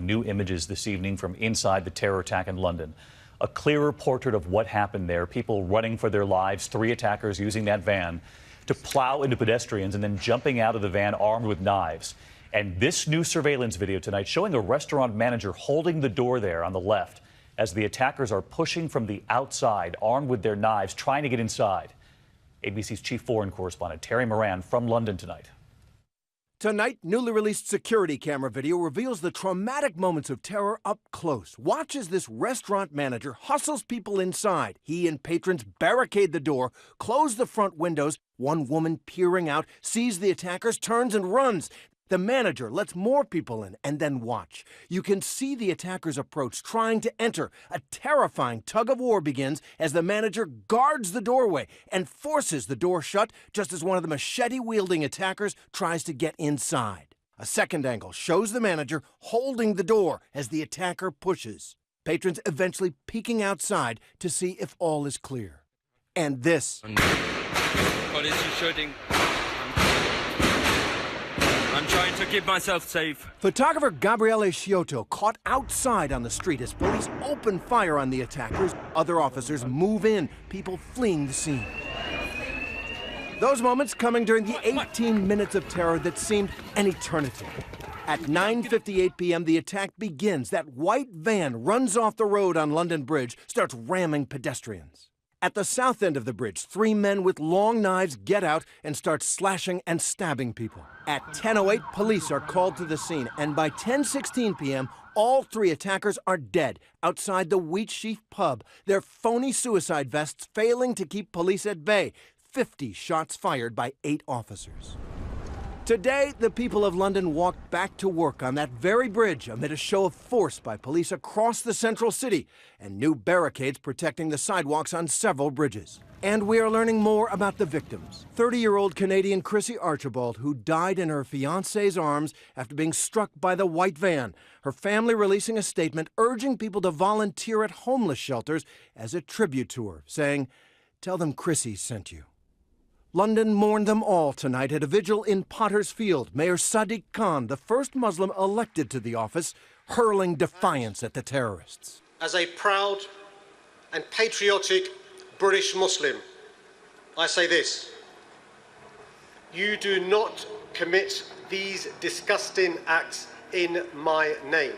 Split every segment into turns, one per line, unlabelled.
new images this evening from inside the terror attack in London. A clearer portrait of what happened there. People running for their lives, 3 attackers using that van to plow into pedestrians and then jumping out of the van armed with knives. And this new surveillance video tonight showing a restaurant manager holding the door there on the left as the attackers are pushing from the outside, armed with their knives, trying to get inside. ABC's chief foreign correspondent Terry Moran from London tonight.
Tonight, newly released security camera video reveals the traumatic moments of terror up close. Watch as this restaurant manager hustles people inside. He and patrons barricade the door, close the front windows. One woman peering out sees the attackers, turns and runs. The manager lets more people in and then watch. You can see the attackers approach, trying to enter. A terrifying tug-of-war begins as the manager guards the doorway and forces the door shut just as one of the machete-wielding attackers tries to get inside. A second angle shows the manager holding the door as the attacker pushes. Patrons eventually peeking outside to see if all is clear. And this.
Police is shooting. I'm trying to keep myself safe.
Photographer Gabriele Sciotto caught outside on the street as police open fire on the attackers. Other officers move in, people fleeing the scene. Those moments coming during the 18 minutes of terror that seemed an eternity. At 9:58 p.m., the attack begins. That white van runs off the road on London Bridge, starts ramming pedestrians. At the south end of the bridge, 3 men with long knives get out and start slashing and stabbing people. At 10:08, police are called to the scene, and by 10:16 p.m., all 3 attackers are dead outside the Wheatsheaf pub, their phony suicide vests failing to keep police at bay. 50 shots fired by 8 officers. Today, the people of London walked back to work on that very bridge amid a show of force by police across the central city and new barricades protecting the sidewalks on several bridges. And we are learning more about the victims. 30-year-old Canadian Chrissy Archibald, who died in her fiancé's arms after being struck by the white van. Her family releasing a statement urging people to volunteer at homeless shelters as a tribute to her, saying, "Tell them Chrissy sent you." London mourned them all tonight at a vigil in Potter's Field. Mayor Sadiq Khan, the first Muslim elected to the office, hurling defiance at the terrorists.
As a proud and patriotic British Muslim, I say this: you do not commit these disgusting acts in my name.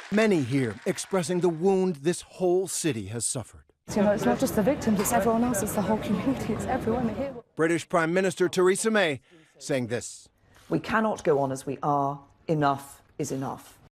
Many here expressing the wound this whole city has suffered.
You know, it's not just the victims, it's everyone else, it's the whole community, it's everyone here.
British Prime Minister Theresa May saying this:
We cannot go on as we are. Enough is enough.